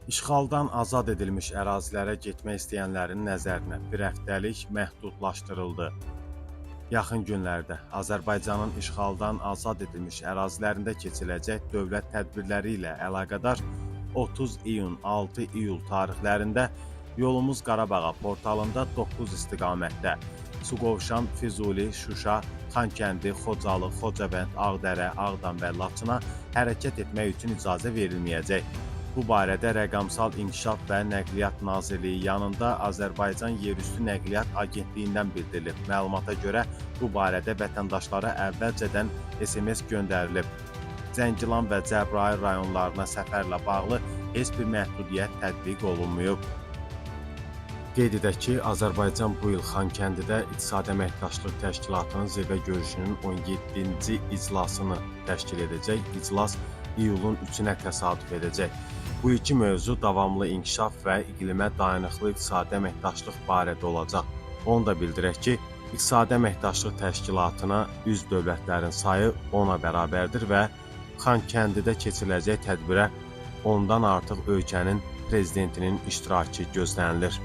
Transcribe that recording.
İşğaldan azad edilmiş ərazilərə getmək istəyənlərin nəzərinə bir həftəlik məhdudlaşdırıldı. Yaxın günlərdə Azərbaycanın işğaldan azad edilmiş ərazilərində keçiləcək dövlət tədbirləri ilə əlaqədar 30 iyun 6 iyul tarixlərində Yolumuz Qarabağa portalında 9 istiqamətdə Suqovuşan, Füzuli, Şuşa, Xankəndi, Xocalı, Xocavənd, Ağdərə, Ağdam və Laçına hərəkət etmək üçün icazə verilməyəcək. Bu barədə Rəqəmsal İnkişaf və Nəqliyyat Nazirliyi yanında Azərbaycan Yerüstü Nəqliyyat Agentliyindən bildirilib. Məlumata görə bu barədə vətəndaşlara əvvəlcədən SMS göndərilib. Zəngilan və Cəbrayıl rayonlarına səfərlə bağlı heç bir məhdudiyyət tətbiq olunmayıb. Qeyd edək ki, Azərbaycan bu il Xankəndidə İqtisadi Əməkdaşlıq Təşkilatının zirvə görüşünün 17-ci iclasını təşkil edəcək. İclas iyulun 3-ünə təsadüf edəcək. Bu iki mövzu davamlı inkişaf və iqlimə dayanıqlı iqtisadi əməkdaşlıq barədə olacaq. Onu da bildirək ki, İqtisadi Əməkdaşlıq Təşkilatına üzv dövlətlərin sayı 10-a bərabərdir və Xankəndidə keçiriləcək tədbirə ondan artıq ölkənin prezidentinin iştirakı gözlənilir.